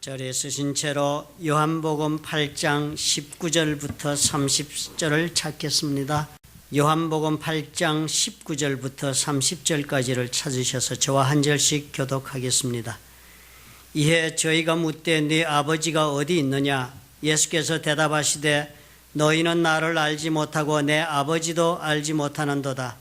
자리에 쓰신 채로 요한복음 8장 19절부터 30절을 찾겠습니다. 요한복음 8장 19절부터 30절까지를 찾으셔서 저와 한 절씩 교독하겠습니다. 이에 저희가 묻되 네 아버지가 어디 있느냐? 예수께서 대답하시되 너희는 나를 알지 못하고 내 아버지도 알지 못하는도다.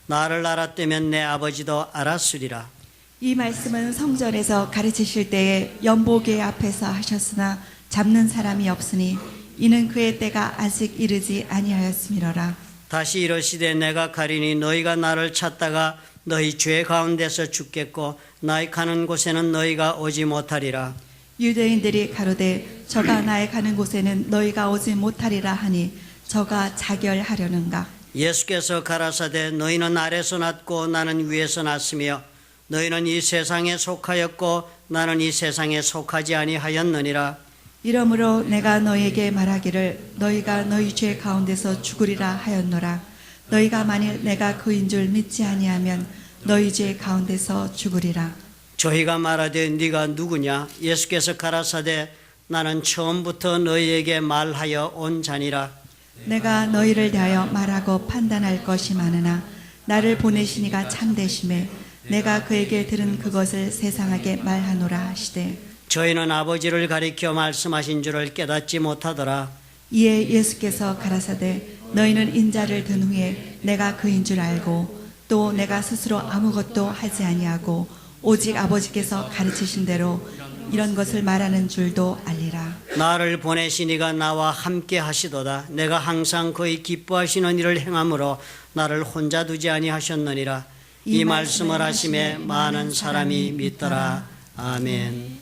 나를 알았다면 내 아버지도 알았으리라. 이 말씀은 성전에서 가르치실 때에 연보계 앞에서 하셨으나 잡는 사람이 없으니 이는 그의 때가 아직 이르지 아니하였음이로라. 다시 이르시되 내가 가리니 너희가 나를 찾다가 너희 죄 가운데서 죽겠고 나의 가는 곳에는 너희가 오지 못하리라. 유대인들이 가로되 저가 나의 가는 곳에는 너희가 오지 못하리라 하니 저가 자결하려는가. 예수께서 가라사대 너희는 아래서 났고 나는 위에서 났으며 너희는 이 세상에 속하였고 나는 이 세상에 속하지 아니하였느니라. 이러므로 내가 너희에게 말하기를 너희가 너희 죄 가운데서 죽으리라 하였노라. 너희가 만일 내가 그인 줄 믿지 아니하면 너희 죄 가운데서 죽으리라. 저희가 말하되 네가 누구냐? 예수께서 가라사대 나는 처음부터 너희에게 말하여 온 자니라. 내가 너희를 대하여 말하고 판단할 것이 많으나 나를 보내시니가 참되심에 내가 그에게 들은 그것을 세상에게 말하노라 하시되 저희는 아버지를 가리켜 말씀하신 줄을 깨닫지 못하더라. 이에 예수께서 가라사대 너희는 인자를 든 후에 내가 그인 줄 알고 또 내가 스스로 아무것도 하지 아니하고 오직 아버지께서 가르치신 대로 이런 것을 말하는 줄도 알리라. 나를 보내신 이가 나와 함께 하시도다. 내가 항상 그의 기뻐하시는 일을 행함으로 나를 혼자 두지 아니하셨느니라. 이 말씀을 하심에 많은 사람이 믿더라. 아멘.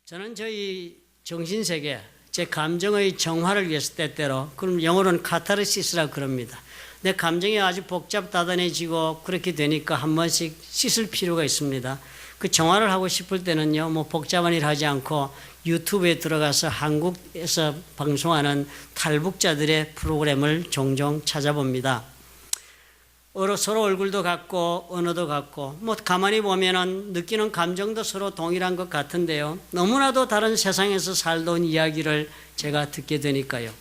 저는 저희 정신세계, 제 감정의 정화를 위해서 때때로, 그럼 영어로는 카타르시스라고 그럽니다. 내 감정이 아주 복잡다단해지고 그렇게 되니까 한 번씩 씻을 필요가 있습니다. 그 정화를 하고 싶을 때는요, 뭐 복잡한 일 하지 않고 유튜브에 들어가서 한국에서 방송하는 탈북자들의 프로그램을 종종 찾아봅니다. 서로 얼굴도 같고 언어도 같고 뭐 가만히 보면은 느끼는 감정도 서로 동일한 것 같은데요. 너무나도 다른 세상에서 살던 이야기를 제가 듣게 되니까요.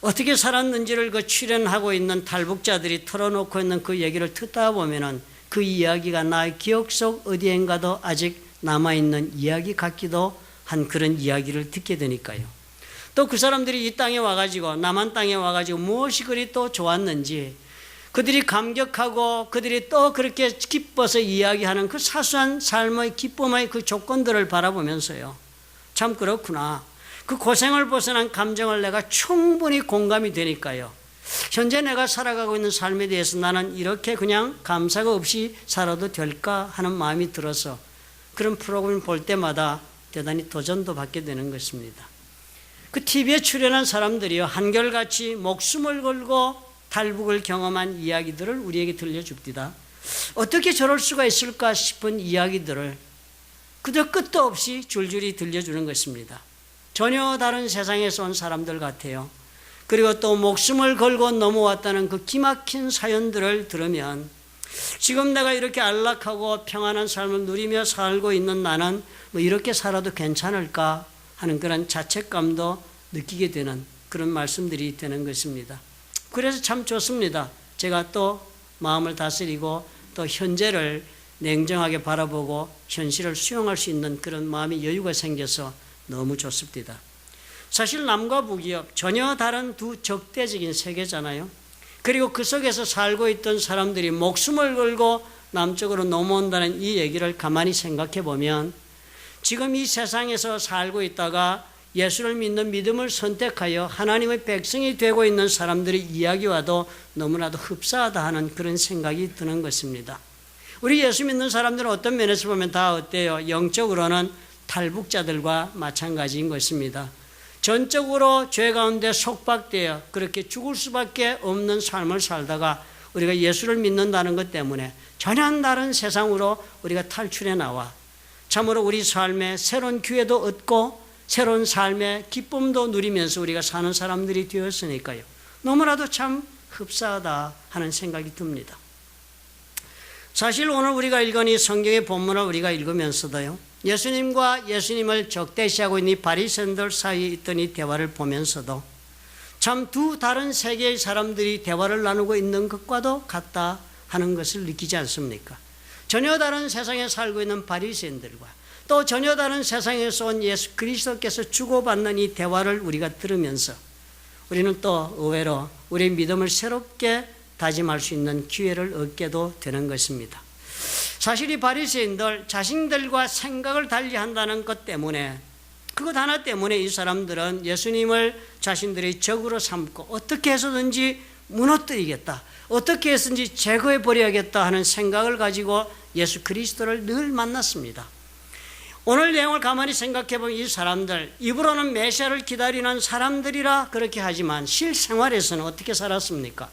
어떻게 살았는지를 그 출연하고 있는 탈북자들이 털어놓고 있는 그 얘기를 듣다 보면은 그 이야기가 나의 기억 속 어디엔가도 아직 남아있는 이야기 같기도 한 그런 이야기를 듣게 되니까요. 또 그 사람들이 이 땅에 와가지고 남한 땅에 와가지고 무엇이 그리 또 좋았는지 그들이 감격하고 그들이 또 그렇게 기뻐서 이야기하는 그 사소한 삶의 기쁨의 그 조건들을 바라보면서요. 참 그렇구나. 그 고생을 벗어난 감정을 내가 충분히 공감이 되니까요. 현재 내가 살아가고 있는 삶에 대해서 나는 이렇게 그냥 감사가 없이 살아도 될까 하는 마음이 들어서 그런 프로그램을 볼 때마다 대단히 도전도 받게 되는 것입니다. 그 TV에 출연한 사람들이요. 한결같이 목숨을 걸고 탈북을 경험한 이야기들을 우리에게 들려줍니다. 어떻게 저럴 수가 있을까 싶은 이야기들을 그저 끝도 없이 줄줄이 들려주는 것입니다. 전혀 다른 세상에서 온 사람들 같아요. 그리고 또 목숨을 걸고 넘어왔다는 그 기막힌 사연들을 들으면 지금 내가 이렇게 안락하고 평안한 삶을 누리며 살고 있는 나는 뭐 이렇게 살아도 괜찮을까 하는 그런 자책감도 느끼게 되는 그런 말씀들이 되는 것입니다. 그래서 참 좋습니다. 제가 또 마음을 다스리고 또 현재를 냉정하게 바라보고 현실을 수용할 수 있는 그런 마음의 여유가 생겨서 너무 좋습니다. 사실 남과 북이요 전혀 다른 두 적대적인 세계잖아요. 그리고 그 속에서 살고 있던 사람들이 목숨을 걸고 남쪽으로 넘어온다는 이 얘기를 가만히 생각해 보면 지금 이 세상에서 살고 있다가 예수를 믿는 믿음을 선택하여 하나님의 백성이 되고 있는 사람들의 이야기와도 너무나도 흡사하다 하는 그런 생각이 드는 것입니다. 우리 예수 믿는 사람들은 어떤 면에서 보면 다 어때요? 영적으로는 탈북자들과 마찬가지인 것입니다. 전적으로 죄 가운데 속박되어 그렇게 죽을 수밖에 없는 삶을 살다가 우리가 예수를 믿는다는 것 때문에 전혀 다른 세상으로 우리가 탈출해 나와 참으로 우리 삶에 새로운 기회도 얻고 새로운 삶의 기쁨도 누리면서 우리가 사는 사람들이 되었으니까요. 너무나도 참 흡사하다 하는 생각이 듭니다. 사실 오늘 우리가 읽은 이 성경의 본문을 우리가 읽으면서도요. 예수님과 예수님을 적대시하고 있는 이 바리새인들 사이에 있던 이 대화를 보면서도 참 두 다른 세계의 사람들이 대화를 나누고 있는 것과도 같다 하는 것을 느끼지 않습니까? 전혀 다른 세상에 살고 있는 바리새인들과 또 전혀 다른 세상에서 온 예수 그리스도께서 주고받는 이 대화를 우리가 들으면서 우리는 또 의외로 우리의 믿음을 새롭게 다짐할 수 있는 기회를 얻게도 되는 것입니다. 사실 이 바리새인들 자신들과 생각을 달리한다는 것 때문에 그것 하나 때문에 이 사람들은 예수님을 자신들의 적으로 삼고 어떻게 해서든지 무너뜨리겠다, 어떻게 해서든지 제거해 버려야겠다 하는 생각을 가지고 예수 그리스도를 늘 만났습니다. 오늘 내용을 가만히 생각해 보면 이 사람들 입으로는 메시아를 기다리는 사람들이라 그렇게 하지만 실생활에서는 어떻게 살았습니까?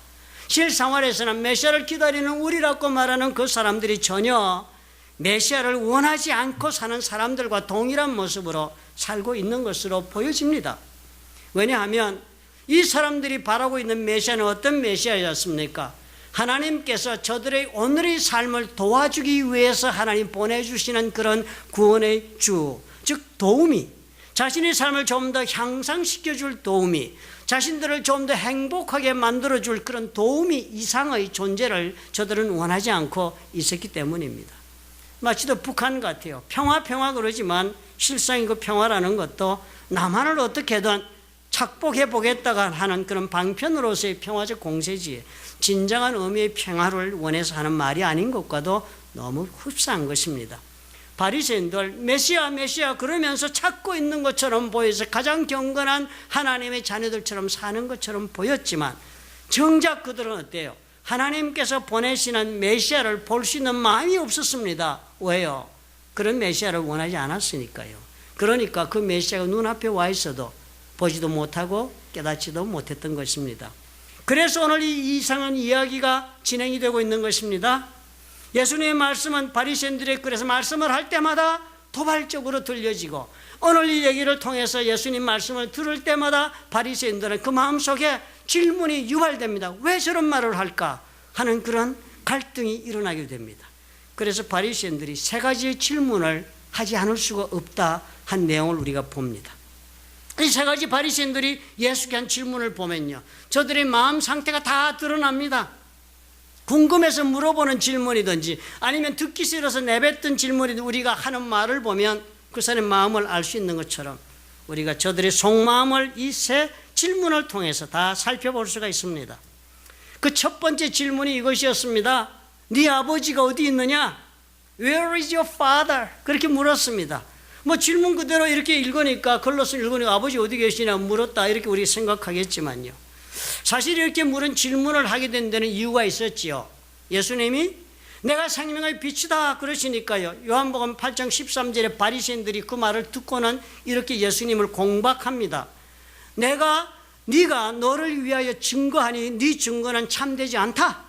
실생활에서는 메시아를 기다리는 우리라고 말하는 그 사람들이 전혀 메시아를 원하지 않고 사는 사람들과 동일한 모습으로 살고 있는 것으로 보여집니다. 왜냐하면 이 사람들이 바라고 있는 메시아는 어떤 메시아였습니까? 하나님께서 저들의 오늘의 삶을 도와주기 위해서 하나님 보내주시는 그런 구원의 주, 즉 도우미, 자신의 삶을 좀 더 향상시켜줄 도우미, 자신들을 좀 더 행복하게 만들어줄 그런 도우미 이상의 존재를 저들은 원하지 않고 있었기 때문입니다. 마치도 북한 같아요. 평화 그러지만 실상이 그 평화라는 것도 남한을 어떻게든 착복해 보겠다가 하는 그런 방편으로서의 평화적 공세지 진정한 의미의 평화를 원해서 하는 말이 아닌 것과도 너무 흡사한 것입니다. 바리새인들 메시아 그러면서 찾고 있는 것처럼 보여서 가장 경건한 하나님의 자녀들처럼 사는 것처럼 보였지만 정작 그들은 어때요? 하나님께서 보내시는 메시아를 볼 수 있는 마음이 없었습니다. 왜요? 그런 메시아를 원하지 않았으니까요. 그러니까 그 메시아가 눈앞에 와 있어도 보지도 못하고 깨닫지도 못했던 것입니다. 그래서 오늘 이 이상한 이야기가 진행이 되고 있는 것입니다. 예수님의 말씀은 바리새인들의 그래서 말씀을 할 때마다 도발적으로 들려지고 오늘 이 얘기를 통해서 예수님 말씀을 들을 때마다 바리새인들은 그 마음속에 질문이 유발됩니다. 왜 저런 말을 할까 하는 그런 갈등이 일어나게 됩니다. 그래서 바리새인들이 세 가지의 질문을 하지 않을 수가 없다 한 내용을 우리가 봅니다. 이 세 가지 바리새인들이 예수께 한 질문을 보면요, 저들의 마음 상태가 다 드러납니다. 궁금해서 물어보는 질문이든지 아니면 듣기 싫어서 내뱉던 질문이든지 우리가 하는 말을 보면 그 사람의 마음을 알 수 있는 것처럼 우리가 저들의 속마음을 이 세 질문을 통해서 다 살펴볼 수가 있습니다. 그 첫 번째 질문이 이것이었습니다. 네 아버지가 어디 있느냐? Where is your father? 그렇게 물었습니다. 뭐 질문 그대로 이렇게 읽으니까 글로서 읽으니까 아버지 어디 계시냐 물었다 이렇게 우리 생각하겠지만요. 사실 이렇게 물은 질문을 하게 된 데는 이유가 있었지요. 예수님이 내가 생명의 빛이다 그러시니까요. 요한복음 8장 13절에 바리새인들이 그 말을 듣고는 이렇게 예수님을 공박합니다. 네가 너를 위하여 증거하니 네 증거는 참되지 않다.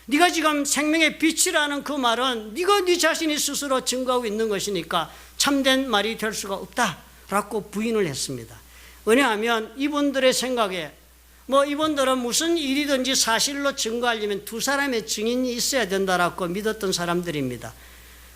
네가 지금 생명의 빛이라는 그 말은 네가 네 자신이 스스로 증거하고 있는 것이니까 참된 말이 될 수가 없다라고 부인을 했습니다. 왜냐하면 이분들의 생각에 이분들은 무슨 일이든지 사실로 증거하려면 두 사람의 증인이 있어야 된다라고 믿었던 사람들입니다.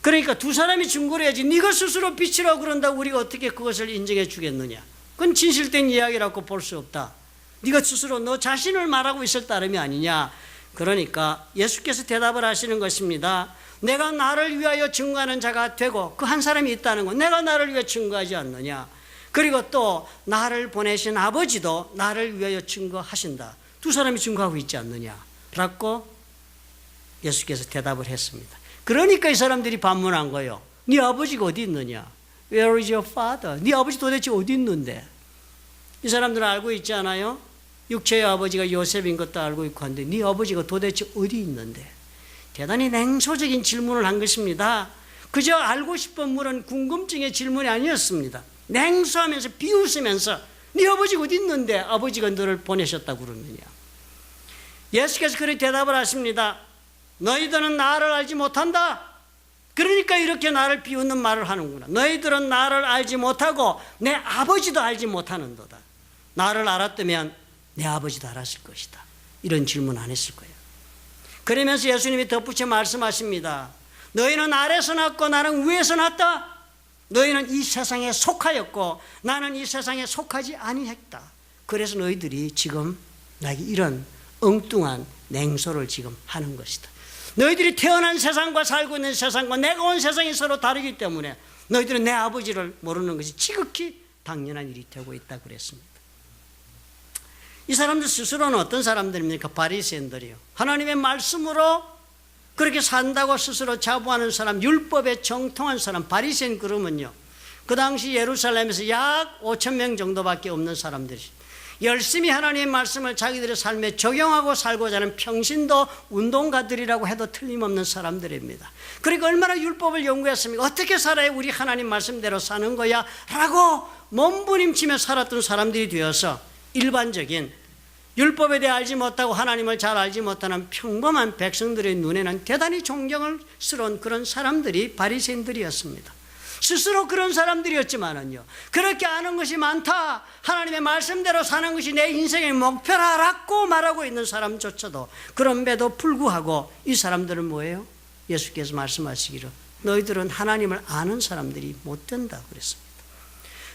그러니까 두 사람이 증거를 해야지 네가 스스로 빛이라고 그런다고 우리가 어떻게 그것을 인정해 주겠느냐. 그건 진실된 이야기라고 볼 수 없다. 네가 스스로 너 자신을 말하고 있을 따름이 아니냐. 그러니까 예수께서 대답을 하시는 것입니다. 내가 나를 위하여 증거하는 자가 되고 그 한 사람이 있다는 건 내가 나를 위해 증거하지 않느냐. 그리고 또 나를 보내신 아버지도 나를 위하여 증거하신다. 두 사람이 증거하고 있지 않느냐라고 예수께서 대답을 했습니다. 그러니까 이 사람들이 반문한 거예요. 네 아버지가 어디 있느냐? Where is your father? 네 아버지 도대체 어디 있는데? 이 사람들은 알고 있지 않아요? 육체의 아버지가 요셉인 것도 알고 있고 한데 네 아버지가 도대체 어디 있는데? 대단히 냉소적인 질문을 한 것입니다. 그저 알고 싶은 물은 궁금증의 질문이 아니었습니다. 냉소하면서 비웃으면서 네 아버지가 어디 있는데 아버지가 너를 보내셨다고 그러느냐. 예수께서 그렇게 대답을 하십니다. 너희들은 나를 알지 못한다. 그러니까 이렇게 나를 비웃는 말을 하는구나. 너희들은 나를 알지 못하고 내 아버지도 알지 못하는도다. 나를 알았다면 내 아버지도 알았을 것이다. 이런 질문 안 했을 거예요. 그러면서 예수님이 덧붙여 말씀하십니다. 너희는 아래서 났고 나는 위에서 났다. 너희는 이 세상에 속하였고 나는 이 세상에 속하지 아니했다. 그래서 너희들이 지금 나에게 이런 엉뚱한 냉소를 지금 하는 것이다. 너희들이 태어난 세상과 살고 있는 세상과 내가 온 세상이 서로 다르기 때문에 너희들은 내 아버지를 모르는 것이 지극히 당연한 일이 되고 있다 그랬습니다. 이 사람들 스스로는 어떤 사람들입니까? 바리새인들이요. 하나님의 말씀으로 그렇게 산다고 스스로 자부하는 사람, 율법에 정통한 사람, 바리새인 그러면요, 그 당시 예루살렘에서 약 5천 명 정도밖에 없는 사람들이 열심히 하나님의 말씀을 자기들의 삶에 적용하고 살고자 하는 평신도 운동가들이라고 해도 틀림없는 사람들입니다. 그러니까 얼마나 율법을 연구했습니까? 어떻게 살아야 우리 하나님 말씀대로 사는 거야? 라고 몸부림치며 살았던 사람들이 되어서 일반적인 율법에 대해 알지 못하고 하나님을 잘 알지 못하는 평범한 백성들의 눈에는 대단히 존경스러운 그런 사람들이 바리새인들이었습니다. 스스로 그런 사람들이었지만은요, 그렇게 아는 것이 많다, 하나님의 말씀대로 사는 것이 내 인생의 목표라고 말하고 있는 사람조차도 그럼에도 불구하고 이 사람들은 뭐예요? 예수께서 말씀하시기를 너희들은 하나님을 아는 사람들이 못 된다 그랬습니다.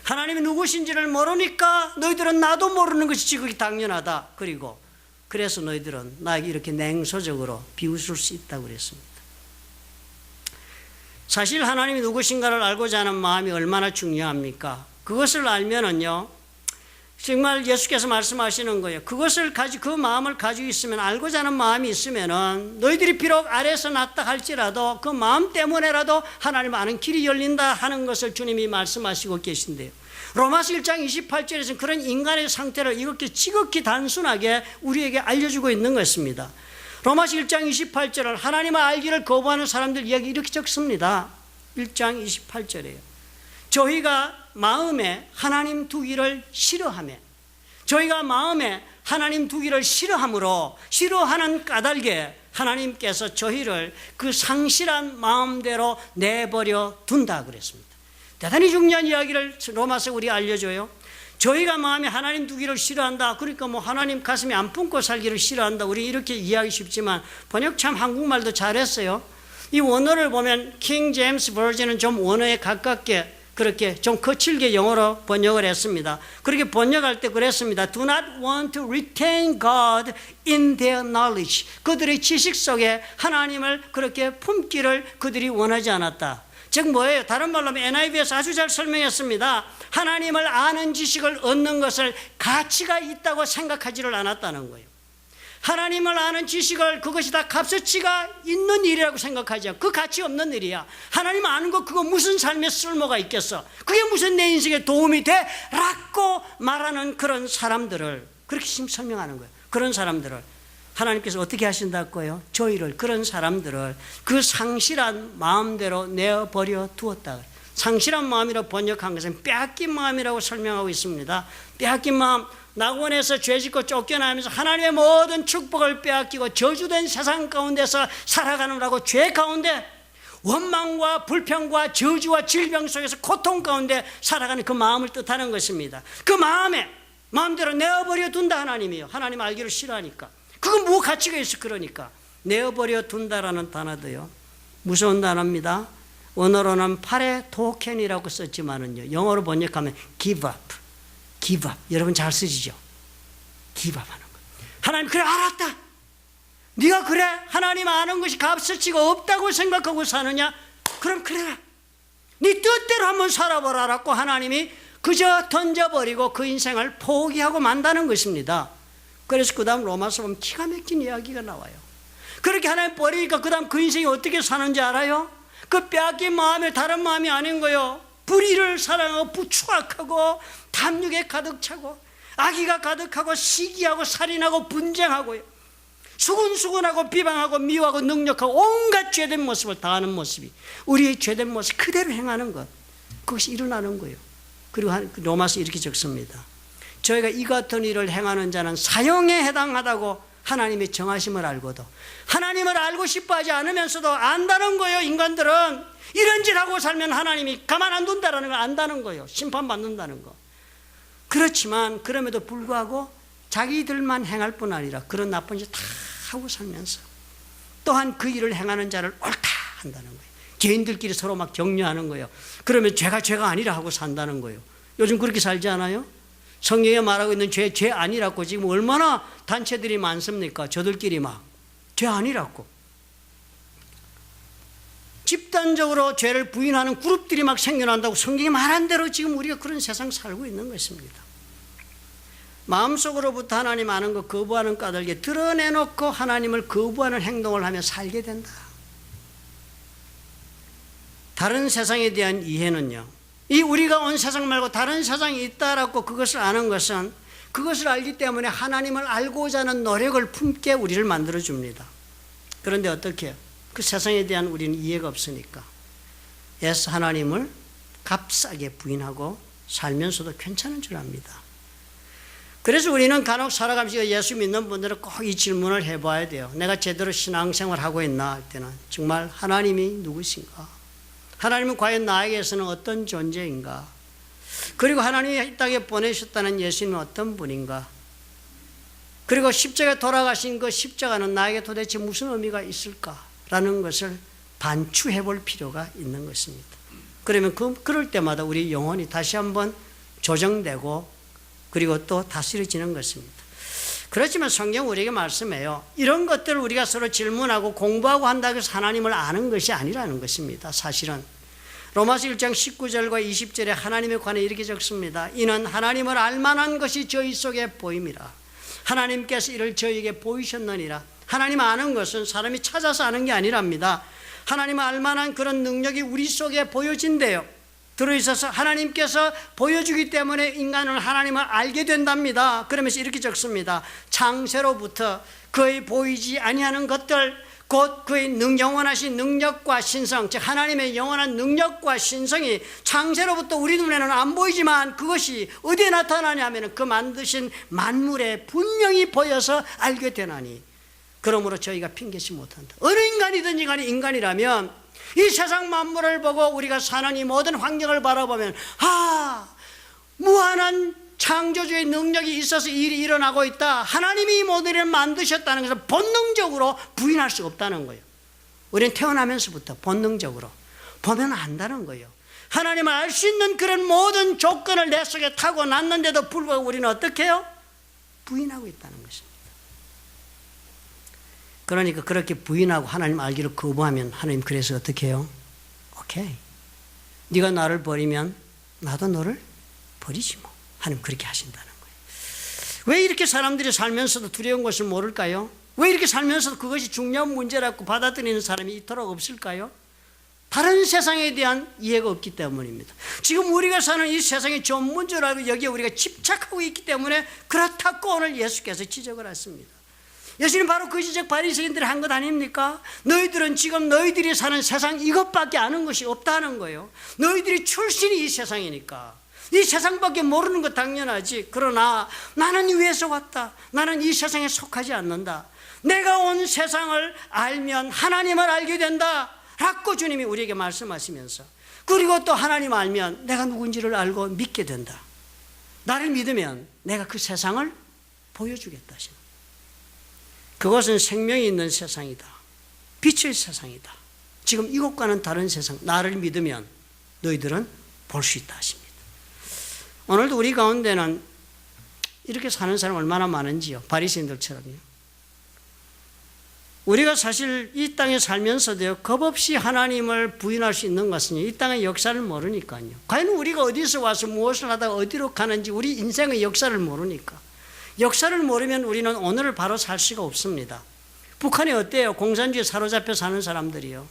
하나님이 누구신지를 모르니까 너희들은 나도 모르는 것이 지극히 당연하다. 그리고 그래서 너희들은 나에게 이렇게 냉소적으로 비웃을 수 있다고 그랬습니다. 사실 하나님이 누구신가를 알고자 하는 마음이 얼마나 중요합니까? 그것을 알면은요, 정말 예수께서 말씀하시는 거예요. 그 마음을 가지고 있으면, 알고자 하는 마음이 있으면은 너희들이 비록 아래에서 났다 할지라도 그 마음 때문에라도 하나님 아는 길이 열린다 하는 것을 주님이 말씀하시고 계신데요. 로마서 1장 28절에서는 그런 인간의 상태를 이렇게 지극히 단순하게 우리에게 알려주고 있는 것입니다. 로마서 1장 28절을 하나님을 알기를 거부하는 사람들 이야기 이렇게 적습니다. 1장 28절이에요. 저희가 마음에 하나님 두기를 싫어하며, 저희가 마음에 하나님 두기를 싫어함으로 싫어하는 까닭에 하나님께서 저희를 그 상실한 마음대로 내버려 둔다 그랬습니다. 대단히 중요한 이야기를 로마서 우리 알려줘요. 저희가 마음에 하나님 두기를 싫어한다. 그러니까 뭐 하나님 가슴에 안 품고 살기를 싫어한다. 우리 이렇게 이해하기 쉽지만 번역 참 한국말도 잘했어요. 이 원어를 보면 킹 제임스 버전은 좀 원어에 가깝게 그렇게 좀 거칠게 영어로 번역을 했습니다. 그렇게 번역할 때 그랬습니다. Do not want to retain God in their knowledge. 그들의 지식 속에 하나님을 그렇게 품기를 그들이 원하지 않았다. 즉 뭐예요? 다른 말로 하면 NIV에서 아주 잘 설명했습니다. 하나님을 아는 지식을 얻는 것을 가치가 있다고 생각하지를 않았다는 거예요. 하나님을 아는 지식을 그것이 다 값어치가 있는 일이라고 생각하지 않고 그 가치 없는 일이야. 하나님 아는 거 그거 무슨 삶에 쓸모가 있겠어? 그게 무슨 내 인생에 도움이 돼? 라고 말하는 그런 사람들을 그렇게 설명하는 거예요. 그런 사람들을 하나님께서 어떻게 하신다고요? 저희를, 그런 사람들을 그 상실한 마음대로 내어버려 두었다. 상실한 마음이라고 번역한 것은 빼앗긴 마음이라고 설명하고 있습니다. 빼앗긴 마음, 낙원에서 죄짓고 쫓겨나면서 하나님의 모든 축복을 빼앗기고 저주된 세상 가운데서 살아가느라고 죄 가운데 원망과 불평과 저주와 질병 속에서 고통 가운데 살아가는 그 마음을 뜻하는 것입니다. 그 마음대로 내어버려 둔다 하나님이요. 하나님 알기를 싫어하니까. 그건 뭐 가치가 있어? 그러니까 내어버려 둔다라는 단어도요, 무서운 단어입니다. 원어로는 파레토켄이라고 썼지만은요, 영어로 번역하면 give up. 여러분 잘 쓰시죠? give up 하는 거. 하나님 그래 알았다. 네가 그래 하나님 아는 것이 값어치가 없다고 생각하고 사느냐? 그럼 그래라. 네 뜻대로 한번 살아보라라고 하나님이 그저 던져버리고 그 인생을 포기하고 만다는 것입니다. 그래서 그 다음 로마서 보면 기가 막힌 이야기가 나와요. 그렇게 하나님 버리니까 그 다음 그 인생이 어떻게 사는지 알아요? 그 빼앗긴 마음이 다른 마음이 아닌 거예요. 불의를 사랑하고 추악하고 탐욕에 가득 차고 악의가 가득하고 시기하고 살인하고 분쟁하고요, 수군수군하고 비방하고 미워하고 능력하고 온갖 죄된 모습을 다하는 모습이 우리의 죄된 모습 그대로 행하는 것, 그것이 일어나는 거예요. 그리고 로마서 이렇게 적습니다. 저희가 이 같은 일을 행하는 자는 사형에 해당하다고 하나님의 정하심을 알고도 하나님을 알고 싶어하지 않으면서도 안다는 거예요. 인간들은 이런 짓 하고 살면 하나님이 가만 안 둔다는 걸 안다는 거예요. 심판받는다는 거. 그렇지만 그럼에도 불구하고 자기들만 행할 뿐 아니라 그런 나쁜 짓 다 하고 살면서 또한 그 일을 행하는 자를 옳다 한다는 거예요. 개인들끼리 서로 막 격려하는 거예요. 그러면 죄가 아니라 하고 산다는 거예요. 요즘 그렇게 살지 않아요? 성경에 말하고 있는 죄 아니라고 지금 얼마나 단체들이 많습니까? 저들끼리 막 죄 아니라고. 집단적으로 죄를 부인하는 그룹들이 막 생겨난다고 성경이 말한 대로 지금 우리가 그런 세상 살고 있는 것입니다. 마음속으로부터 하나님 아는 거 거부하는 까닭에 드러내놓고 하나님을 거부하는 행동을 하며 살게 된다. 다른 세상에 대한 이해는요, 이 우리가 온 세상 말고 다른 세상이 있다라고 그것을 아는 것은 그것을 알기 때문에 하나님을 알고자 하는 노력을 품게 우리를 만들어줍니다. 그런데 어떻게 해요? 그 세상에 대한 우리는 이해가 없으니까 예수 하나님을 값싸게 부인하고 살면서도 괜찮은 줄 압니다. 그래서 우리는 간혹 살아가면서 예수 믿는 분들은 꼭 이 질문을 해봐야 돼요. 내가 제대로 신앙생활 하고 있나 할 때는 정말 하나님이 누구신가? 하나님은 과연 나에게서는 어떤 존재인가? 그리고 하나님이 이 땅에 보내셨다는 예수님은 어떤 분인가? 그리고 십자가에 돌아가신 그 십자가는 나에게 도대체 무슨 의미가 있을까라는 것을 반추해 볼 필요가 있는 것입니다. 그러면 그럴 때마다 우리 영혼이 다시 한번 조정되고 그리고 또 다스려지는 것입니다. 그렇지만 성경 우리에게 말씀해요. 이런 것들을 우리가 서로 질문하고 공부하고 한다고 해서 하나님을 아는 것이 아니라는 것입니다. 사실은 로마서 1장 19절과 20절에 하나님에 관해 이렇게 적습니다. 이는 하나님을 알만한 것이 저희 속에 보임이라. 하나님께서 이를 저희에게 보이셨느니라. 하나님 아는 것은 사람이 찾아서 아는 게 아니랍니다. 하나님을 알만한 그런 능력이 우리 속에 보여진대요. 들어있어서 하나님께서 보여주기 때문에 인간은 하나님을 알게 된답니다. 그러면서 이렇게 적습니다. 창세로부터 그의 보이지 아니하는 것들 곧 그의 영원하신 능력과 신성, 즉 하나님의 영원한 능력과 신성이 창세로부터 우리 눈에는 안 보이지만 그것이 어디에 나타나냐 하면 그 만드신 만물에 분명히 보여서 알게 되나니 그러므로 저희가 핑계치 못한다. 어느 인간이든지 간에 인간이라면 이 세상 만물을 보고 우리가 사는 이 모든 환경을 바라보면 무한한 창조주의 능력이 있어서 일이 일어나고 있다. 하나님이 이 모든 일을 만드셨다는 것을 본능적으로 부인할 수 없다는 거예요. 우리는 태어나면서부터 본능적으로 보면 안다는 거예요. 하나님을 알 수 있는 그런 모든 조건을 내 속에 타고났는데도 불구하고 우리는 어떻게 해요? 부인하고 있다는 것입니다. 그러니까 그렇게 부인하고 하나님 알기를 거부하면 하나님 그래서 어떻게 해요? 오케이. 네가 나를 버리면 나도 너를 버리지 뭐. 하나님 그렇게 하신다는 거예요. 왜 이렇게 사람들이 살면서도 두려운 것을 모를까요? 왜 이렇게 살면서도 그것이 중요한 문제라고 받아들이는 사람이 이토록 없을까요? 다른 세상에 대한 이해가 없기 때문입니다. 지금 우리가 사는 이 세상이 전문적으로 알고 여기에 우리가 집착하고 있기 때문에 그렇다고 오늘 예수께서 지적을 했습니다. 예수님 바로 그 지적 바리새인들이 한 것 아닙니까? 너희들은 지금 너희들이 사는 세상 이것밖에 아는 것이 없다는 거예요. 너희들이 출신이 이 세상이니까 이 세상밖에 모르는 거 당연하지. 그러나 나는 위에서 왔다. 나는 이 세상에 속하지 않는다. 내가 온 세상을 알면 하나님을 알게 된다 라고 주님이 우리에게 말씀하시면서 그리고 또 하나님 알면 내가 누군지를 알고 믿게 된다. 나를 믿으면 내가 그 세상을 보여주겠다. 그것은 생명이 있는 세상이다. 빛의 세상이다. 지금 이것과는 다른 세상. 나를 믿으면 너희들은 볼 수 있다 하십니다. 오늘도 우리 가운데는 이렇게 사는 사람 얼마나 많은지요. 바리새인들처럼요. 우리가 사실 이 땅에 살면서도요, 겁없이 하나님을 부인할 수 있는 것은 이 땅의 역사를 모르니까요. 과연 우리가 어디서 와서 무엇을 하다가 어디로 가는지 우리 인생의 역사를 모르니까. 역사를 모르면 우리는 오늘을 바로 살 수가 없습니다. 북한이 어때요? 공산주의에 사로잡혀 사는 사람들이요.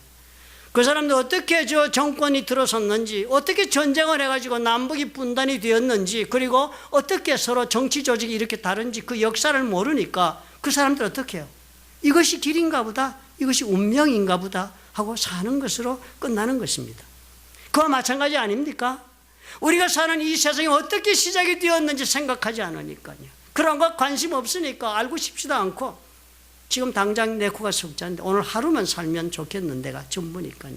그 사람들 어떻게 저 정권이 들어섰는지, 어떻게 전쟁을 해가지고 남북이 분단이 되었는지, 그리고 어떻게 서로 정치 조직이 이렇게 다른지 그 역사를 모르니까 그 사람들 어떻게 해요? 이것이 길인가 보다, 이것이 운명인가 보다 하고 사는 것으로 끝나는 것입니다. 그와 마찬가지 아닙니까? 우리가 사는 이 세상이 어떻게 시작이 되었는지 생각하지 않으니까요. 그런 거 관심 없으니까 알고 싶지도 않고 지금 당장 내 코가 석자인데 오늘 하루만 살면 좋겠는데가 전부니까요.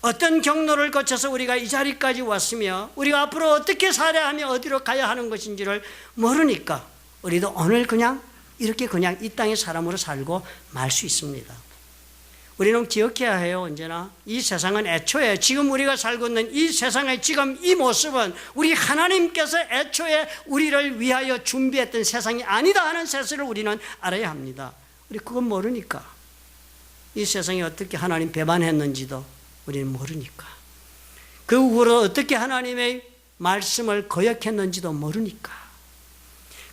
어떤 경로를 거쳐서 우리가 이 자리까지 왔으며 우리가 앞으로 어떻게 살아야 하며 어디로 가야 하는 것인지를 모르니까 우리도 오늘 그냥 이렇게 그냥 이 땅의 사람으로 살고 말 수 있습니다. 우리는 기억해야 해요. 언제나 이 세상은 애초에 지금 우리가 살고 있는 이 세상의 지금 이 모습은 우리 하나님께서 애초에 우리를 위하여 준비했던 세상이 아니다 하는 사실을 우리는 알아야 합니다. 우리 그건 모르니까, 이 세상이 어떻게 하나님 배반했는지도 우리는 모르니까, 그 후로 어떻게 하나님의 말씀을 거역했는지도 모르니까,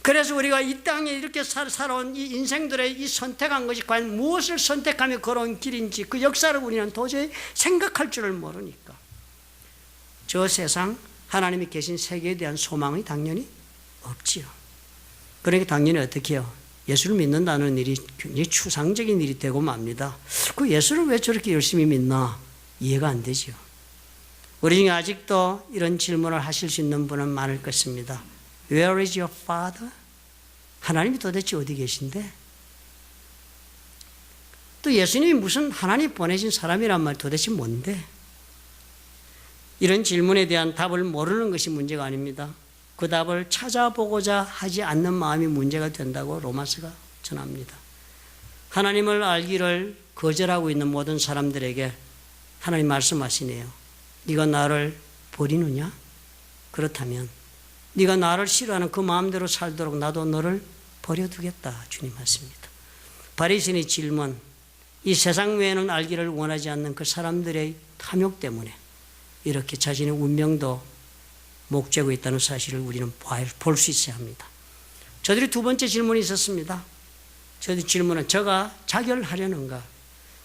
그래서 우리가 이 땅에 이렇게 살아온 이 인생들의 이 선택한 것이 과연 무엇을 선택하며 걸어온 길인지 그 역사를 우리는 도저히 생각할 줄을 모르니까, 저 세상 하나님이 계신 세계에 대한 소망이 당연히 없지요. 그러니까 당연히 어떻게 해요? 예수를 믿는다는 일이 굉장히 추상적인 일이 되고 맙니다. 그 예수를 왜 저렇게 열심히 믿나 이해가 안 되죠. 우리 중에 아직도 이런 질문을 하실 수 있는 분은 많을 것입니다. Where is your father? 하나님이 도대체 어디 계신데? 또 예수님이 무슨 하나님 보내신 사람이란 말 도대체 뭔데? 이런 질문에 대한 답을 모르는 것이 문제가 아닙니다. 그 답을 찾아보고자 하지 않는 마음이 문제가 된다고 로마서가 전합니다. 하나님을 알기를 거절하고 있는 모든 사람들에게 하나님 말씀하시네요. 네가 나를 버리느냐? 그렇다면 네가 나를 싫어하는 그 마음대로 살도록 나도 너를 버려두겠다. 주님 하십니다. 바리새인의 질문, 이 세상 외에는 알기를 원하지 않는 그 사람들의 탐욕 때문에 이렇게 자신의 운명도 목재고 있다는 사실을 우리는 볼 수 있어야 합니다. 저들이 두 번째 질문이 있었습니다. 저들 질문은 저가 자결하려는가?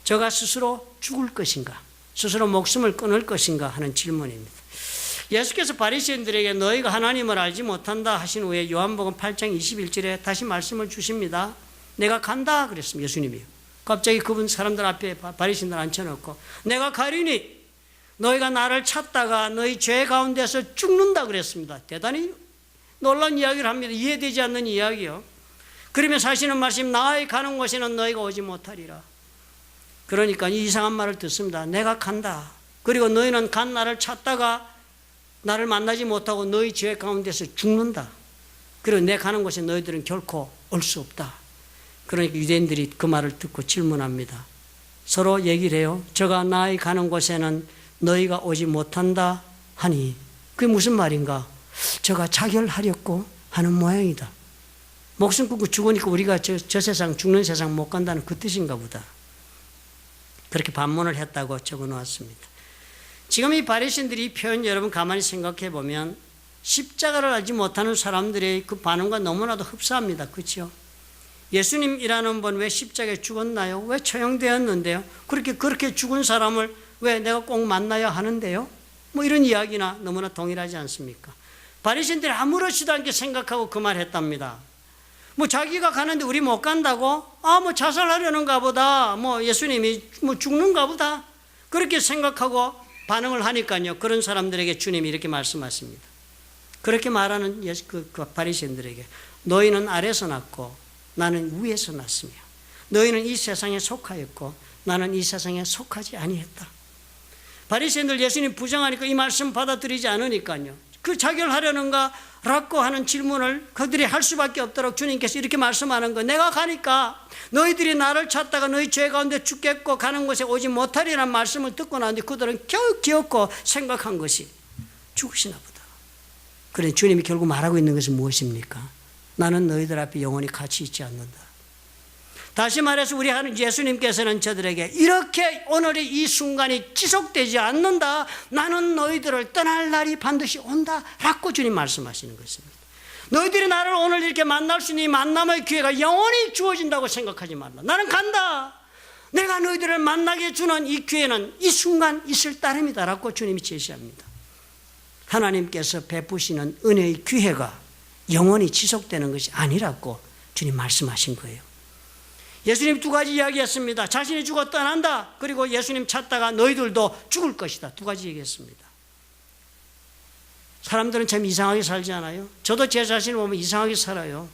저가 스스로 죽을 것인가? 스스로 목숨을 끊을 것인가? 하는 질문입니다. 예수께서 바리새인들에게 너희가 하나님을 알지 못한다 하신 후에 요한복음 8장 21절에 다시 말씀을 주십니다. 내가 간다 그랬습니다. 예수님이. 갑자기 그분 사람들 앞에 바리새인들 앉혀놓고 내가 가리니 너희가 나를 찾다가 너희 죄 가운데서 죽는다 그랬습니다. 대단히 놀라운 이야기를 합니다. 이해되지 않는 이야기요. 그러면서 하시는 말씀, 나의 가는 곳에는 너희가 오지 못하리라. 그러니까 이상한 말을 듣습니다. 내가 간다. 그리고 너희는 간 나를 찾다가 나를 만나지 못하고 너희 죄 가운데서 죽는다. 그리고 내 가는 곳에 너희들은 결코 올 수 없다. 그러니까 유대인들이 그 말을 듣고 질문합니다. 서로 얘기를 해요. 저가 나의 가는 곳에는 너희가 오지 못한다 하니 그게 무슨 말인가? 저가 자결하려고 하는 모양이다. 목숨 끊고 죽으니까 우리가 저 세상 죽는 세상 못 간다는 그 뜻인가 보다. 그렇게 반문을 했다고 적어 놓았습니다. 지금 이 바리새인들이 이 표현 여러분 가만히 생각해 보면 십자가를 알지 못하는 사람들의 그 반응과 너무나도 흡사합니다. 그렇죠? 예수님이라는 분 왜 십자가에 죽었나요? 왜 처형되었는데요? 그렇게 죽은 사람을 왜 내가 꼭 만나야 하는데요? 뭐 이런 이야기나 너무나 동일하지 않습니까? 바리새인들이 아무렇지도 않게 생각하고 그 말 했답니다. 뭐 자기가 가는데 우리 못 간다고? 뭐 자살하려는가 보다. 뭐 예수님이 뭐 죽는가 보다. 그렇게 생각하고 반응을 하니까요. 그런 사람들에게 주님이 이렇게 말씀하십니다. 그렇게 말하는 그 바리새인들에게 너희는 아래서 났고 나는 위에서 났으며 너희는 이 세상에 속하였고 나는 이 세상에 속하지 아니했다. 바리새인들 예수님 부정하니까 이 말씀 받아들이지 않으니까요. 그 자결하려는가 라고 하는 질문을 그들이 할 수밖에 없도록 주님께서 이렇게 말씀하는 거. 내가 가니까 너희들이 나를 찾다가 너희 죄 가운데 죽겠고 가는 곳에 오지 못하리라는 말씀을 듣고 나는데 그들은 겨우 기었고 생각한 것이 죽으시나 보다. 그래 주님이 결국 말하고 있는 것은 무엇입니까? 나는 너희들 앞에 영원히 가치 있지 않는다. 다시 말해서 우리 하는 예수님께서는 저들에게 이렇게 오늘의 이 순간이 지속되지 않는다. 나는 너희들을 떠날 날이 반드시 온다. 라고 주님 말씀하시는 것입니다. 너희들이 나를 오늘 이렇게 만날 수 있는 이 만남의 기회가 영원히 주어진다고 생각하지 말라. 나는 간다. 내가 너희들을 만나게 주는 이 기회는 이 순간 있을 따름이다. 라고 주님이 제시합니다. 하나님께서 베푸시는 은혜의 기회가 영원히 지속되는 것이 아니라고 주님 말씀하신 거예요. 예수님 두 가지 이야기했습니다. 자신이 죽어 떠난다. 그리고 예수님 찾다가 너희들도 죽을 것이다. 두 가지 얘기했습니다. 사람들은 참 이상하게 살지 않아요? 저도 제 자신을 보면 이상하게 살아요.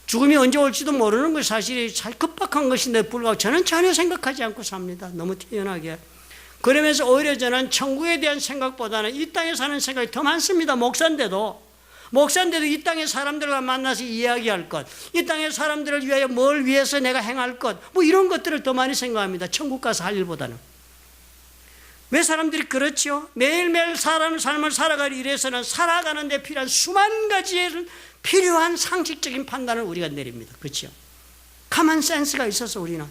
죽음이 언제 올지도 모르는 것이 사실이 급박한 것인데 불구하고 저는 전혀 생각하지 않고 삽니다. 너무 태연하게. 그러면서 오히려 저는 천국에 대한 생각보다는 이 땅에 사는 생각이 더 많습니다. 목사인데도. 목사인데도 이 땅의 사람들과 만나서 이야기할 것, 이 땅의 사람들을 위하여 뭘 위해서 내가 행할 것, 뭐 이런 것들을 더 많이 생각합니다. 천국 가서 할 일보다는. 왜 사람들이 그렇죠? 매일매일 사람 삶을 살아가기 위해서는 살아가는 데 필요한 수만 가지의 필요한 상식적인 판단을 우리가 내립니다. 그렇죠? 가만 센스가 있어서 우리는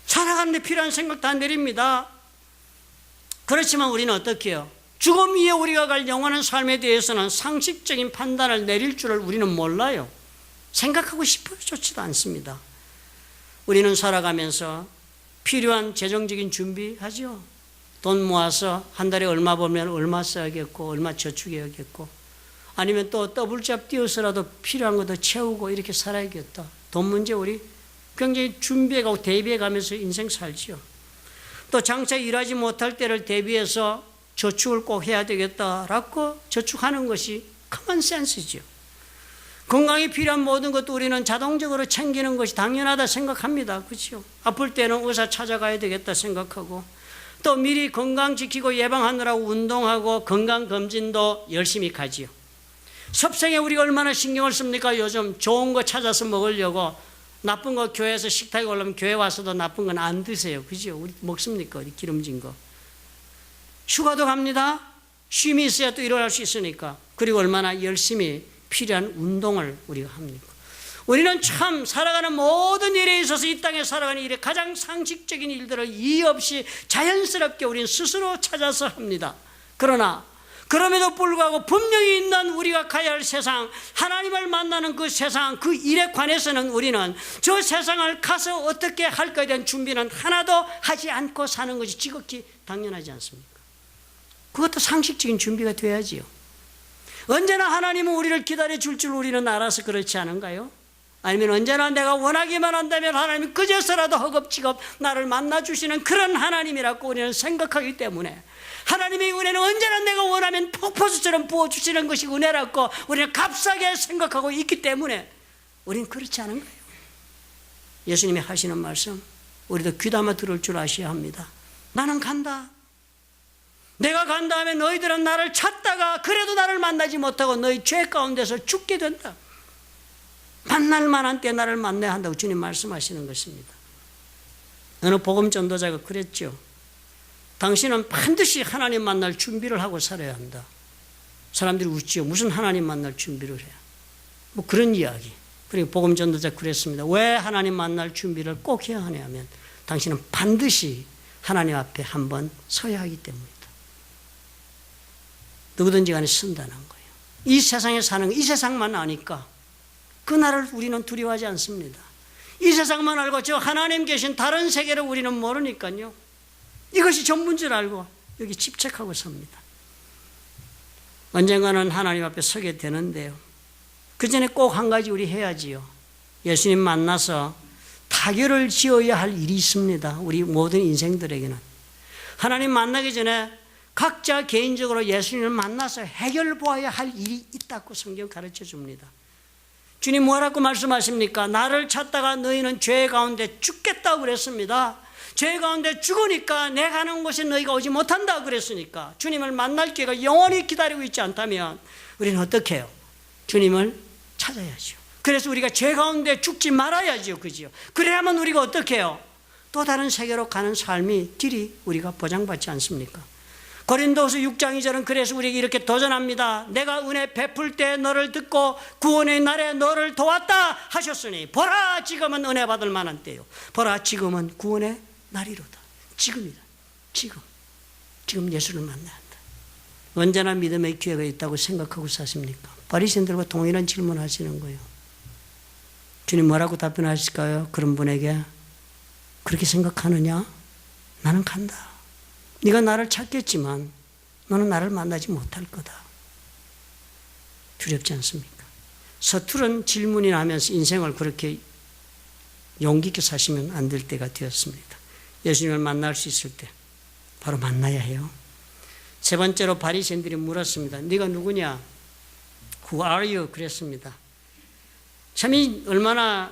살아가는 데 필요한 생각 다 내립니다. 그렇지만 우리는 어떻게 해요? 죽음 위에 우리가 갈 영원한 삶에 대해서는 상식적인 판단을 내릴 줄을 우리는 몰라요. 생각하고 싶어조차도 않습니다. 우리는 살아가면서 필요한 재정적인 준비하죠. 돈 모아서 한 달에 얼마 벌면 얼마 써야겠고 얼마 저축해야겠고 아니면 또 더블잡 뛰어서라도 필요한 것도 채우고 이렇게 살아야겠다. 돈 문제 우리 굉장히 준비해가고 대비해가면서 인생 살지요. 또 장차 일하지 못할 때를 대비해서 저축을 꼭 해야 되겠다라고 저축하는 것이 커먼 센스죠. 건강에 필요한 모든 것도 우리는 자동적으로 챙기는 것이 당연하다 생각합니다. 그렇죠? 아플 때는 의사 찾아가야 되겠다 생각하고 또 미리 건강 지키고 예방하느라고 운동하고 건강검진도 열심히 가지요. 섭생에 우리가 얼마나 신경을 씁니까? 요즘 좋은 거 찾아서 먹으려고 나쁜 거 교회에서 식탁에 올라오면 교회 와서도 나쁜 건 안 드세요. 그죠? 우리 먹습니까? 우리 기름진 거. 휴가도 갑니다. 쉼이 있어야 또 일어날 수 있으니까. 그리고 얼마나 열심히 필요한 운동을 우리가 합니까? 우리는 참 살아가는 모든 일에 있어서 이 땅에 살아가는 일에 가장 상식적인 일들을 이의 없이 자연스럽게 우리는 스스로 찾아서 합니다. 그러나 그럼에도 불구하고 분명히 있는 우리가 가야 할 세상, 하나님을 만나는 그 세상, 그 일에 관해서는 우리는 저 세상을 가서 어떻게 할 거에 대한 준비는 하나도 하지 않고 사는 것이 지극히 당연하지 않습니까? 그것도 상식적인 준비가 돼야지요. 언제나 하나님은 우리를 기다려줄 줄 우리는 알아서 그렇지 않은가요? 아니면 언제나 내가 원하기만 한다면 하나님이 그제서라도 허겁지겁 나를 만나주시는 그런 하나님이라고 우리는 생각하기 때문에 하나님의 은혜는 언제나 내가 원하면 폭포수처럼 부어주시는 것이 은혜라고 우리는 값싸게 생각하고 있기 때문에 우리는 그렇지 않은가요? 예수님이 하시는 말씀 우리도 귀담아 들을 줄 아셔야 합니다. 나는 간다. 내가 간 다음에 너희들은 나를 찾다가 그래도 나를 만나지 못하고 너희 죄 가운데서 죽게 된다. 만날 만한 때 나를 만나야 한다고 주님 말씀하시는 것입니다. 어느 복음 전도자가 그랬죠. 당신은 반드시 하나님 만날 준비를 하고 살아야 한다. 사람들이 웃지요. 무슨 하나님 만날 준비를 해요. 뭐 그런 이야기. 그리고 복음 전도자 그랬습니다. 왜 하나님 만날 준비를 꼭 해야 하냐면 당신은 반드시 하나님 앞에 한번 서야 하기 때문이다. 누구든지 간에 쓴다는 거예요. 이 세상에 사는 거, 이 세상만 아니까 그날을 우리는 두려워하지 않습니다. 이 세상만 알고 저 하나님 계신 다른 세계를 우리는 모르니까요. 이것이 전부인 줄 알고 여기 집착하고 삽니다. 언젠가는 하나님 앞에 서게 되는데요. 그 전에 꼭 한 가지 우리 해야지요. 예수님 만나서 타결을 지어야 할 일이 있습니다. 우리 모든 인생들에게는. 하나님 만나기 전에 각자 개인적으로 예수님을 만나서 해결 보아야 할 일이 있다고 성경 가르쳐 줍니다. 주님 뭐라고 말씀하십니까? 나를 찾다가 너희는 죄 가운데 죽겠다고 그랬습니다. 죄 가운데 죽으니까 내가 가는 곳에 너희가 오지 못한다 그랬으니까 주님을 만날 기회가 영원히 기다리고 있지 않다면 우리는 어떻게 해요? 주님을 찾아야죠. 그래서 우리가 죄 가운데 죽지 말아야죠. 그죠? 그래야만 우리가 어떻게 해요? 또 다른 세계로 가는 삶이 길이 우리가 보장받지 않습니까? 고린도후서 6장 2절은 그래서 우리에게 이렇게 도전합니다. 내가 은혜 베풀 때 너를 듣고 구원의 날에 너를 도왔다 하셨으니 보라 지금은 은혜 받을 만한 때요. 보라 지금은 구원의 날이로다. 지금이다. 지금 예수를 만나야 한다. 언제나 믿음의 기회가 있다고 생각하고 사십니까? 바리새인들과 동일한 질문을 하시는 거예요. 주님 뭐라고 답변하실까요? 그런 분에게 그렇게 생각하느냐? 나는 간다. 네가 나를 찾겠지만 너는 나를 만나지 못할 거다. 두렵지 않습니까? 서투른 질문이 나면서 인생을 그렇게 용기 있게 사시면 안 될 때가 되었습니다. 예수님을 만날 수 있을 때 바로 만나야 해요. 세 번째로 바리새인들이 물었습니다. 네가 누구냐? Who are you? 그랬습니다. 참이 얼마나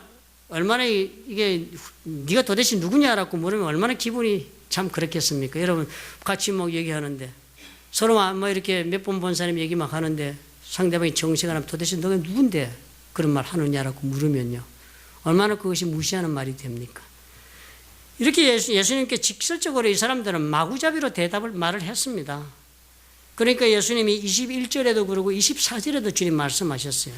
이게 네가 도대체 누구냐라고 물으면 얼마나 기분이 참 그렇겠습니까? 여러분 같이 뭐 얘기하는데 서로 뭐 이렇게 몇 번 본 사람 얘기 막 하는데 상대방이 정색을 하면 도대체 너가 누군데 그런 말 하느냐라고 물으면요. 얼마나 그것이 무시하는 말이 됩니까? 이렇게 예수님께 직설적으로 이 사람들은 마구잡이로 말을 했습니다. 그러니까 예수님이 21절에도 그러고 24절에도 주님 말씀하셨어요.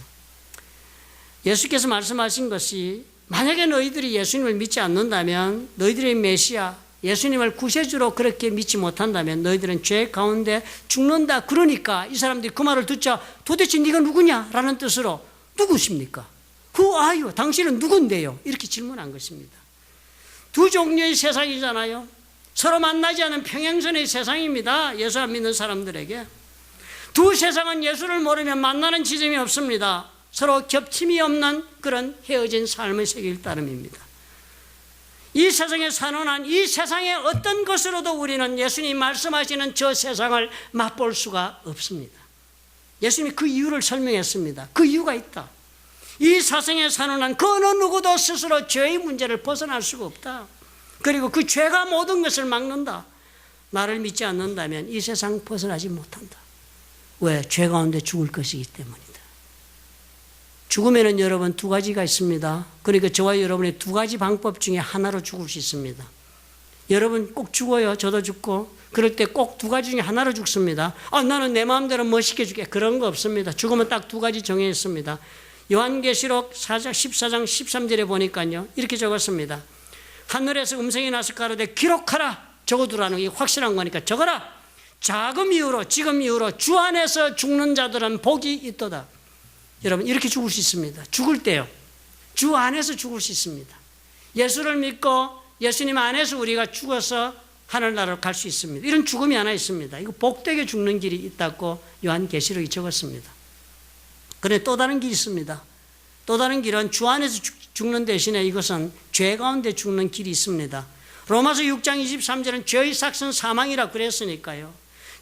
예수께서 말씀하신 것이 만약에 너희들이 예수님을 믿지 않는다면 너희들의 메시아 예수님을 구세주로 그렇게 믿지 못한다면 너희들은 죄 가운데 죽는다. 그러니까 이 사람들이 그 말을 듣자 도대체 네가 누구냐라는 뜻으로 누구십니까? Who are you? 당신은 누군데요? 이렇게 질문한 것입니다. 두 종류의 세상이잖아요. 서로 만나지 않은 평행선의 세상입니다. 예수 안 믿는 사람들에게. 두 세상은 예수를 모르면 만나는 지점이 없습니다. 서로 겹침이 없는 그런 헤어진 삶의 세계일 따름입니다. 이 세상에 사는 한 이 세상의 어떤 것으로도 우리는 예수님 말씀하시는 저 세상을 맛볼 수가 없습니다. 예수님이 그 이유를 설명했습니다. 그 이유가 있다. 이 세상에 사는 한 그 어느 누구도 스스로 죄의 문제를 벗어날 수가 없다. 그리고 그 죄가 모든 것을 막는다. 나를 믿지 않는다면 이 세상 벗어나지 못한다. 왜? 죄 가운데 죽을 것이기 때문이다. 죽으면은 여러분 두 가지가 있습니다. 그러니까 저와 여러분의 두 가지 방법 중에 하나로 죽을 수 있습니다. 여러분 꼭 죽어요. 저도 죽고. 그럴 때 꼭 두 가지 중에 하나로 죽습니다. 나는 내 마음대로 멋있게 죽게. 그런 거 없습니다. 죽으면 딱 두 가지 정해 있습니다. 요한계시록 14장 13절에 보니까요. 이렇게 적었습니다. 하늘에서 음성이 나서 가로되 기록하라. 적어두라는 게 확실한 거니까 적어라. 지금 이후로 주 안에서 죽는 자들은 복이 있도다. 여러분 이렇게 죽을 수 있습니다. 죽을 때요. 주 안에서 죽을 수 있습니다. 예수를 믿고 예수님 안에서 우리가 죽어서 하늘나라로 갈 수 있습니다. 이런 죽음이 하나 있습니다. 이거 복되게 죽는 길이 있다고 요한계시록이 적었습니다. 그런데 또 다른 길이 있습니다. 또 다른 길은 주 안에서 죽는 대신에 이것은 죄 가운데 죽는 길이 있습니다. 로마서 6장 23절은 죄의 삭은 사망이라 그랬으니까요.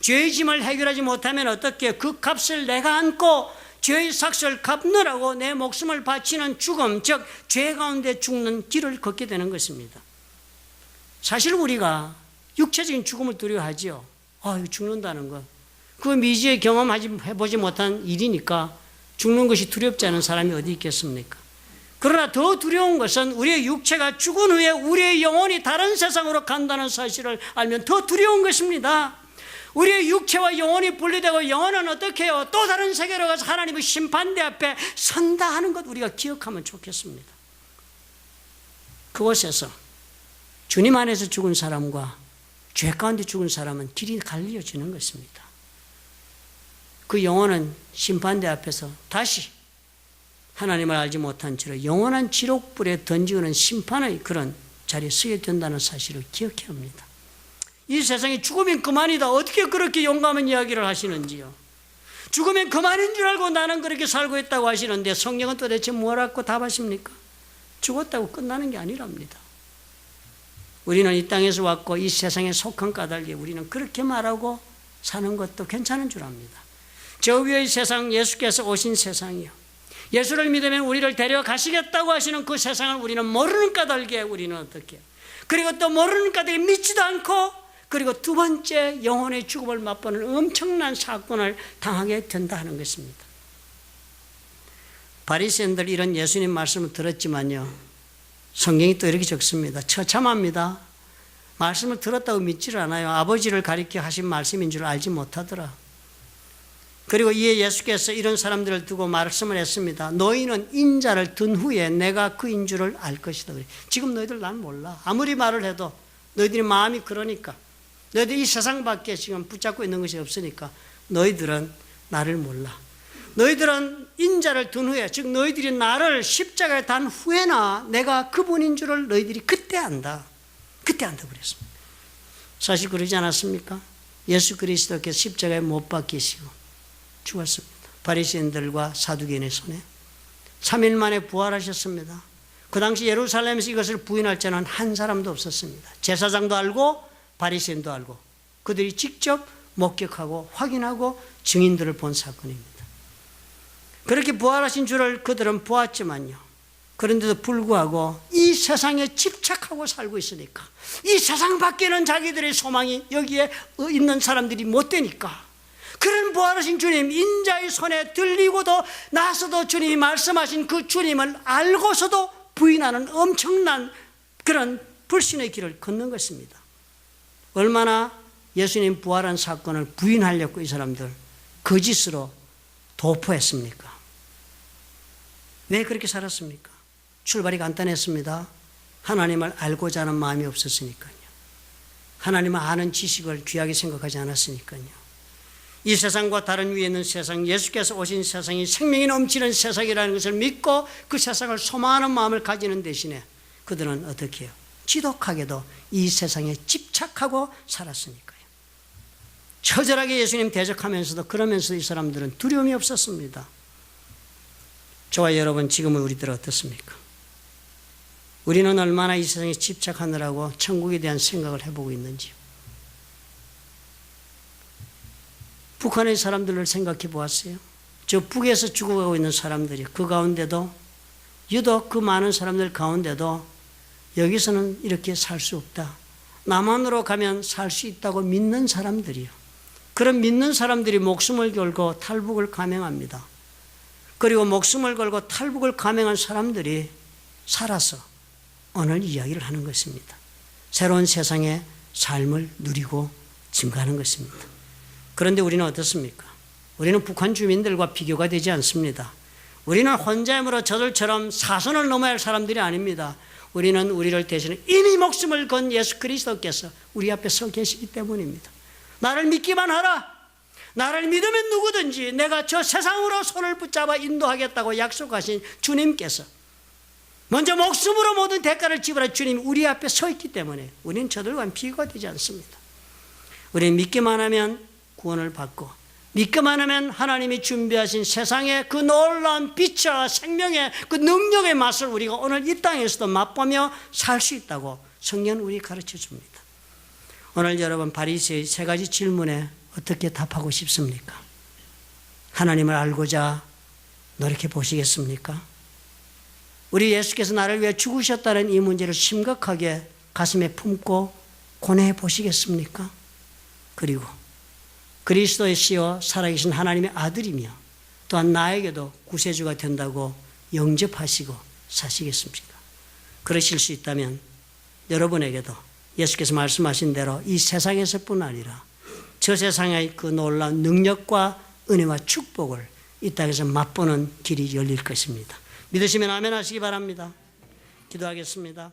죄의 짐을 해결하지 못하면 어떻게 그 값을 내가 안고 죄의 삭을 갚느라고 내 목숨을 바치는 죽음, 즉 죄 가운데 죽는 길을 걷게 되는 것입니다. 사실 우리가 육체적인 죽음을 두려워하지요. 이거 죽는다는 것. 그 미지에 해보지 못한 일이니까 죽는 것이 두렵지 않은 사람이 어디 있겠습니까? 그러나 더 두려운 것은 우리의 육체가 죽은 후에 우리의 영혼이 다른 세상으로 간다는 사실을 알면 더 두려운 것입니다. 우리의 육체와 영혼이 분리되고 영혼은 어떻게 해요? 또 다른 세계로 가서 하나님의 심판대 앞에 선다 하는 것 우리가 기억하면 좋겠습니다. 그곳에서 주님 안에서 죽은 사람과 죄 가운데 죽은 사람은 길이 갈려지는 것입니다. 그 영혼은 심판대 앞에서 다시 하나님을 알지 못한 채로 영원한 지옥불에 던지는 심판의 그런 자리에 서게 된다는 사실을 기억해야 합니다. 이 세상에 죽으면 그만이다. 어떻게 그렇게 용감한 이야기를 하시는지요. 죽으면 그만인 줄 알고 나는 그렇게 살고 있다고 하시는데 성경은 도대체 뭐라고 답하십니까? 죽었다고 끝나는 게 아니랍니다. 우리는 이 땅에서 왔고 이 세상에 속한 까닭에 우리는 그렇게 말하고 사는 것도 괜찮은 줄 압니다. 저 위의 세상, 예수께서 오신 세상이요. 예수를 믿으면 우리를 데려가시겠다고 하시는 그 세상을 우리는 모르는 까닭에 우리는 어떻게 해요? 그리고 또 모르는 까닭에 믿지도 않고 그리고 두 번째 영혼의 죽음을 맛보는 엄청난 사건을 당하게 된다는 것입니다. 바리새인들 이런 예수님 말씀을 들었지만요. 성경이 또 이렇게 적습니다. 처참합니다. 말씀을 들었다고 믿지를 않아요. 아버지를 가리켜 하신 말씀인 줄 알지 못하더라. 그리고 이에 예수께서 이런 사람들을 두고 말씀을 했습니다. 너희는 인자를 든 후에 내가 그인 줄을 알 것이다. 지금 너희들 난 몰라. 아무리 말을 해도 너희들이 마음이 그러니까 너희들 이 세상밖에 지금 붙잡고 있는 것이 없으니까 너희들은 나를 몰라. 너희들은 인자를 든 후에 즉 너희들이 나를 십자가에 단 후에나 내가 그분인 줄을 너희들이 그때 안다. 그때 안다 그랬습니다. 사실 그러지 않았습니까? 예수 그리스도께서 십자가에 못 박히시고 죽었습니다. 바리새인들과 사두개인의 손에 3일 만에 부활하셨습니다. 그 당시 예루살렘에서 이것을 부인할 자는 한 사람도 없었습니다. 제사장도 알고 바리새인도 알고 그들이 직접 목격하고 확인하고 증인들을 본 사건입니다. 그렇게 부활하신 줄을 그들은 보았지만요. 그런데도 불구하고 이 세상에 집착하고 살고 있으니까 이 세상 밖에는 자기들의 소망이 여기에 있는 사람들이 못 되니까 그런 부활하신 주님, 인자의 손에 들리고도 나서도 주님이 말씀하신 그 주님을 알고서도 부인하는 엄청난 그런 불신의 길을 걷는 것입니다. 얼마나 예수님 부활한 사건을 부인하려고 이 사람들 거짓으로 도포했습니까? 왜 그렇게 살았습니까? 출발이 간단했습니다. 하나님을 알고자 하는 마음이 없었으니까요. 하나님을 아는 지식을 귀하게 생각하지 않았으니까요. 이 세상과 다른 위에 있는 세상, 예수께서 오신 세상이 생명이 넘치는 세상이라는 것을 믿고 그 세상을 소망하는 마음을 가지는 대신에 그들은 어떻게 해요? 지독하게도 이 세상에 집착하고 살았으니까요. 처절하게 예수님 대적하면서도 그러면서 이 사람들은 두려움이 없었습니다. 저와 여러분, 지금은 우리들 어떻습니까? 우리는 얼마나 이 세상에 집착하느라고 천국에 대한 생각을 해보고 있는지요. 북한의 사람들을 생각해 보았어요. 저 북에서 죽어가고 있는 사람들이 그 가운데도 유독 그 많은 사람들 가운데도 여기서는 이렇게 살 수 없다. 남한으로 가면 살 수 있다고 믿는 사람들이요. 그런 믿는 사람들이 목숨을 걸고 탈북을 감행합니다. 그리고 목숨을 걸고 탈북을 감행한 사람들이 살아서 오늘 이야기를 하는 것입니다. 새로운 세상의 삶을 누리고 증가하는 것입니다. 그런데 우리는 어떻습니까? 우리는 북한 주민들과 비교가 되지 않습니다. 우리는 혼자임으로 저들처럼 사선을 넘어야 할 사람들이 아닙니다. 우리는 우리를 대신해 이미 목숨을 건 예수 그리스도께서 우리 앞에 서 계시기 때문입니다. 나를 믿기만 하라. 나를 믿으면 누구든지 내가 저 세상으로 손을 붙잡아 인도하겠다고 약속하신 주님께서 먼저 목숨으로 모든 대가를 지불한 주님이 우리 앞에 서 있기 때문에 우리는 저들과는 비교가 되지 않습니다. 우리는 믿기만 하면 구원을 받고 믿기만 하면 하나님이 준비하신 세상의 그 놀라운 빛과 생명의 그 능력의 맛을 우리가 오늘 이 땅에서도 맛보며 살 수 있다고 성경은 우리 가르쳐 줍니다. 오늘 여러분 바리새의 세 가지 질문에 어떻게 답하고 싶습니까? 하나님을 알고자 노력해 보시겠습니까? 우리 예수께서 나를 위해 죽으셨다는 이 문제를 심각하게 가슴에 품고 고뇌해 보시겠습니까? 그리고 그리스도의 씨와 살아계신 하나님의 아들이며 또한 나에게도 구세주가 된다고 영접하시고 사시겠습니까? 그러실 수 있다면 여러분에게도 예수께서 말씀하신 대로 이 세상에서뿐 아니라 저 세상의 그 놀라운 능력과 은혜와 축복을 이 땅에서 맛보는 길이 열릴 것입니다. 믿으시면 아멘 하시기 바랍니다. 기도하겠습니다.